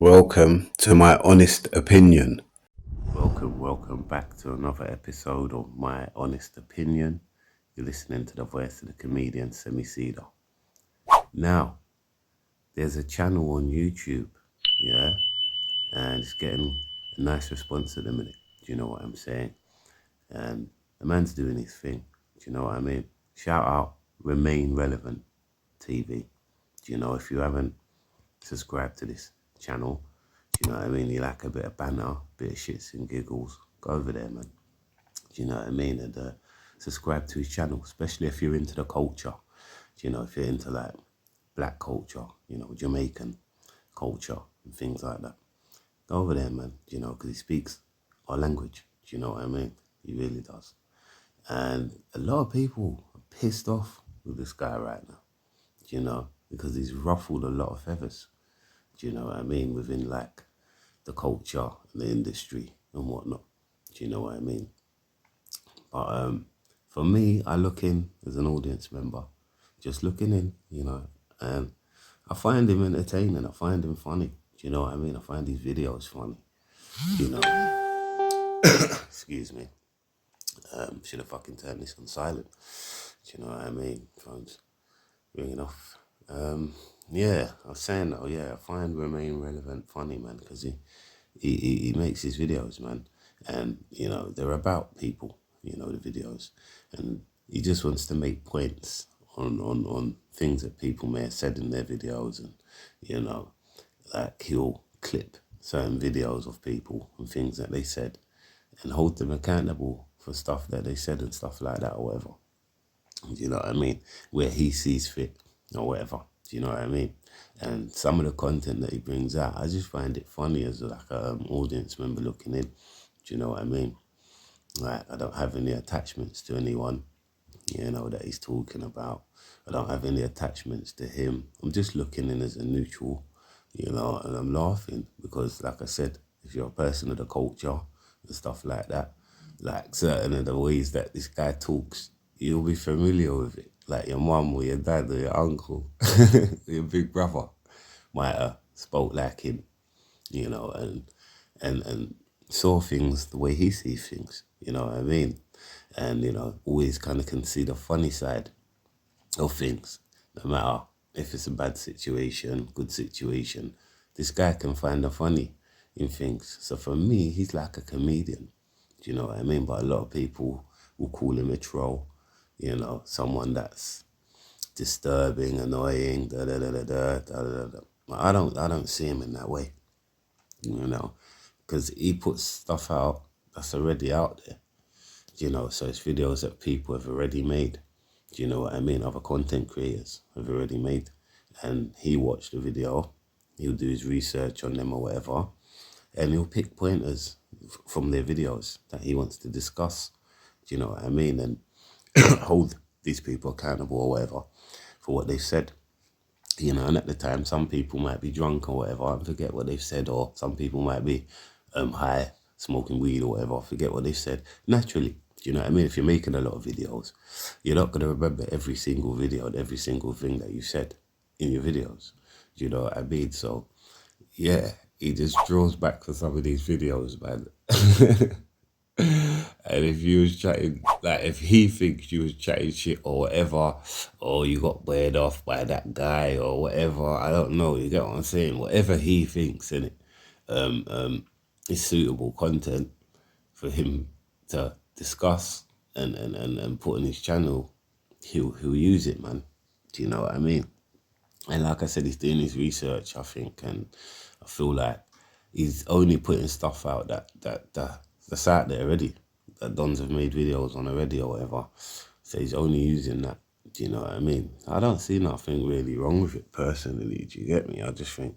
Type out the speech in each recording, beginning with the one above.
Welcome to my honest opinion. Welcome back to another episode of My Honest Opinion. You're listening to the voice of the comedian Semi Cedar. Now, there's a channel on YouTube, yeah, and it's getting a nice response at the minute. Do you know what I'm saying? And the man's doing his thing. Do you know what I mean? Shout out Remain Relevant TV. Do you know, if you haven't subscribed to this channel, do you know what I mean? You like a bit of banter, a bit of shits and giggles, go over there, man. Do you know what I mean? And subscribe to his channel, especially if you're into the culture. Do you know, if you're into like black culture, you know, Jamaican culture and things like that. Go over there, man, do you know, because he speaks our language. Do you know what I mean? He really does. And a lot of people are pissed off with this guy right now, do you know, because he's ruffled a lot of feathers. Do you know what I mean? Within like the culture and the industry and whatnot. Do you know what I mean? But for me, I look in as an audience member, just looking in, you know, and I find him entertaining. I find him funny. Do you know what I mean? I find his videos funny. You know, excuse me. Should have fucking turned this on silent. Do you know what I mean? Phone's ringing off. Yeah, I was saying though, yeah, I find Remain Relevant funny, man, because he makes his videos, man, and you know they're about people, you know, the videos, and he just wants to make points on things that people may have said in their videos, and you know, like he'll clip certain videos of people and things that they said, and hold them accountable for stuff that they said and stuff like that or whatever. Do you know what I mean? Where he sees fit or whatever. Do you know what I mean? And some of the content that he brings out, I just find it funny as like an audience member looking in. Do you know what I mean? Like, I don't have any attachments to anyone, you know, that he's talking about. I don't have any attachments to him. I'm just looking in as a neutral, you know, and I'm laughing because, like I said, if you're a person of the culture and stuff like that, like certain of the ways that this guy talks, you'll be familiar with it. Like your mum or your dad or your uncle, your big brother might have spoke like him, you know, and saw things the way he sees things, you know what I mean? And, you know, always kind of can see the funny side of things, no matter if it's a bad situation, good situation. This guy can find the funny in things. So for me, he's like a comedian. Do you know what I mean? But a lot of people will call him a troll, you know, someone that's disturbing, annoying, da da da da da da da da. I don't see him in that way, you know, because he puts stuff out that's already out there, you know, so it's videos that people have already made. Do you know what I mean? Other content creators have already made. And he watched the video, he'll do his research on them or whatever, and he'll pick pointers from their videos that he wants to discuss. Do you know what I mean? And hold these people accountable or whatever for what they've said. You know, and at the time, some people might be drunk or whatever and forget what they've said, or some people might be high, smoking weed or whatever, forget what they've said. Naturally, do you know what I mean? If you're making a lot of videos, you're not going to remember every single video and every single thing that you said in your videos. Do you know what I mean? So, yeah, he just draws back for some of these videos, man. And if you was chatting, like if he thinks you was chatting shit or whatever, or you got weird off by that guy or whatever, I don't know, you get what I'm saying? Whatever he thinks, innit, is suitable content for him to discuss and put on his channel, he'll use it, man. Do you know what I mean? And like I said, he's doing his research, I think, and I feel like he's only putting stuff out that's out there already, that Dons have made videos on already or whatever. So he's only using that. Do you know what I mean? I don't see nothing really wrong with it personally. Do you get me? I just think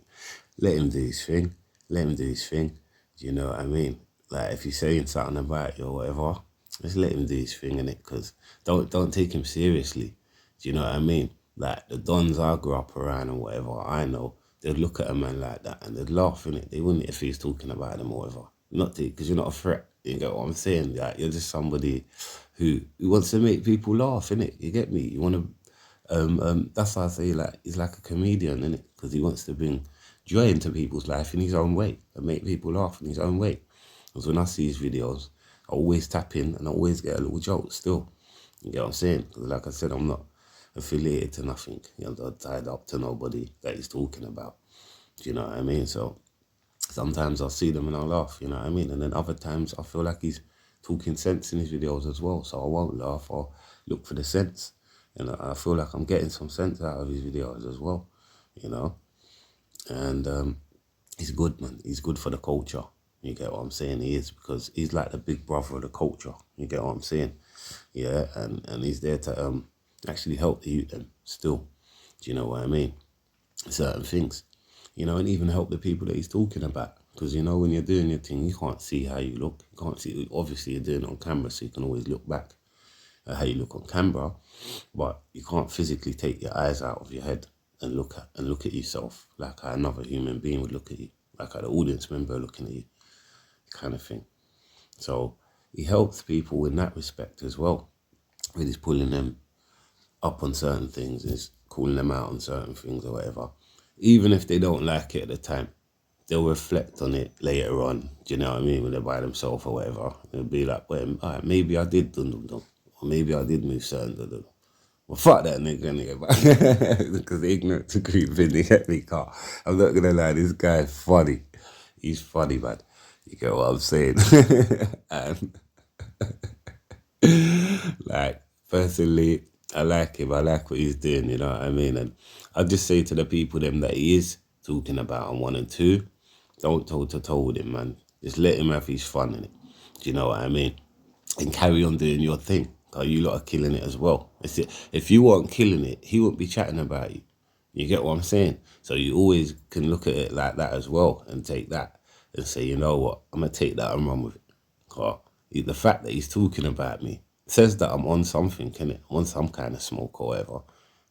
let him do his thing. Let him do his thing. Do you know what I mean? Like if he's saying something about you or whatever, just let him do his thing, innit? Because don't take him seriously. Do you know what I mean? Like the Dons I grew up around and whatever, I know, they'd look at a man like that and they'd laugh, innit? They wouldn't if he's talking about them or whatever. Not to, because you're not a threat. You get what I'm saying? Like you're just somebody who wants to make people laugh, innit? You get me? You want to, that's why I say like he's like a comedian, innit? Because he wants to bring joy into people's life in his own way and make people laugh in his own way. Because when I see his videos, I always tap in and I always get a little jolt still. You get what I'm saying? Because like I said, I'm not affiliated to nothing. Not tied up to nobody that he's talking about. Do you know what I mean? So sometimes I'll see them and I'll laugh, you know what I mean? And then other times I feel like he's talking sense in his videos as well. So I won't laugh or look for the sense. And I feel like I'm getting some sense out of his videos as well, you know? And he's good, man. He's good for the culture. You get what I'm saying? He is, because he's like the big brother of the culture. You get what I'm saying? Yeah, and he's there to actually help the youth then still. Do you know what I mean? Certain things, you know, and even help the people that he's talking about. Because, you know, when you're doing your thing, you can't see how you look. You can't see, obviously you're doing it on camera, so you can always look back at how you look on camera, but you can't physically take your eyes out of your head and look at yourself like how another human being would look at you, like how the audience member looking at you, kind of thing. So he helps people in that respect as well, when he's pulling them up on certain things, is calling them out on certain things or whatever. Even if they don't like it at the time, they'll reflect on it later on. Do you know what I mean? When they're by themselves or whatever, they'll be like, well, all right, maybe I did dum-dum-dum, or maybe I did move certain dum-dum. Well, fuck that nigga, because the ignorant to creep in, you get me, car. I'm not gonna lie, this guy's funny. He's funny, man. You get what I'm saying? And like, personally, I like him. I like what he's doing, you know what I mean? And I'll just say to the people them that he is talking about on 1 and 2, don't toe to toe with him, man. Just let him have his fun in it. Do you know what I mean? And carry on doing your thing. Because you lot are killing it as well. If you weren't killing it, he wouldn't be chatting about you. You get what I'm saying? So you always can look at it like that as well and take that and say, you know what, I'm going to take that and run with it. Because the fact that he's talking about me says that I'm on something, innit? I'm on some kind of smoke or whatever.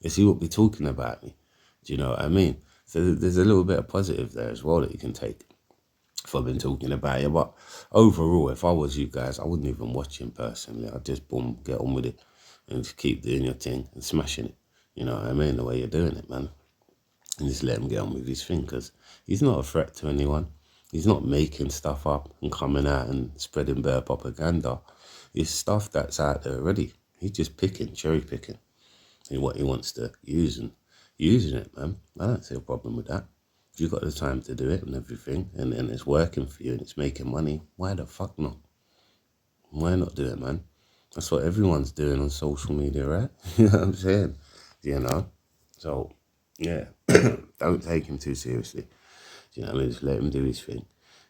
Yes, he won't be talking about me. Do you know what I mean? So there's a little bit of positive there as well that you can take from him talking about you. But overall, if I was you guys, I wouldn't even watch him personally. I'd just, boom, get on with it and just keep doing your thing and smashing it. You know what I mean? The way you're doing it, man. And just let him get on with his thing, because he's not a threat to anyone. He's not making stuff up and coming out and spreading bare propaganda. It's stuff that's out there already. He's just picking, cherry picking, and what he wants to use and using it, man. I don't see a problem with that. If you've got the time to do it and everything, and it's working for you and it's making money, why the fuck not? Why not do it, man? That's what everyone's doing on social media, right? You know what I'm saying? You know? So, yeah, don't take him too seriously. Do you know what I mean? Just let him do his thing.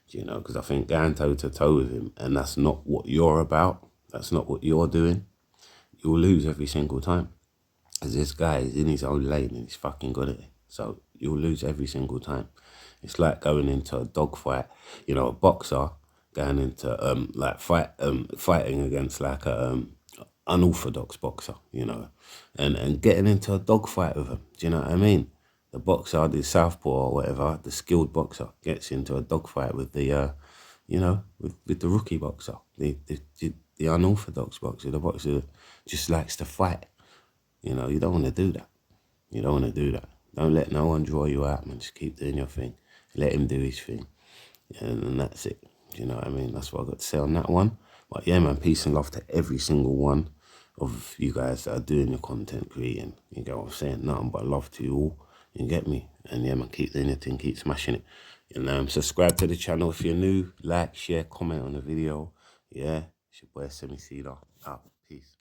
Do you know? Because I think going toe to toe with him, and that's not what you're about, that's not what you're doing, you'll lose every single time. Because this guy is in his own lane and he's fucking good at it. So you'll lose every single time. It's like going into a dogfight, you know, a boxer going into fighting against like a unorthodox boxer, you know, and getting into a dogfight with him. Do you know what I mean? The boxer, the southpaw or whatever, the skilled boxer gets into a dogfight with the, you know, with the rookie boxer, the unorthodox boxer, the boxer that just likes to fight. You know, you don't want to do that. You don't want to do that. Don't let no one draw you out, man. Just keep doing your thing. Let him do his thing. And that's it. Do you know what I mean? That's what I got to say on that one. But yeah, man, peace and love to every single one of you guys that are doing your content creating. You get what I'm saying? Nothing but love to you all. You get me? And yeah, man, keep doing your thing. Keep smashing it. You know, subscribe to the channel if you're new. Like, share, comment on the video. Yeah, it's your boy Semi Cedar. Out. Peace.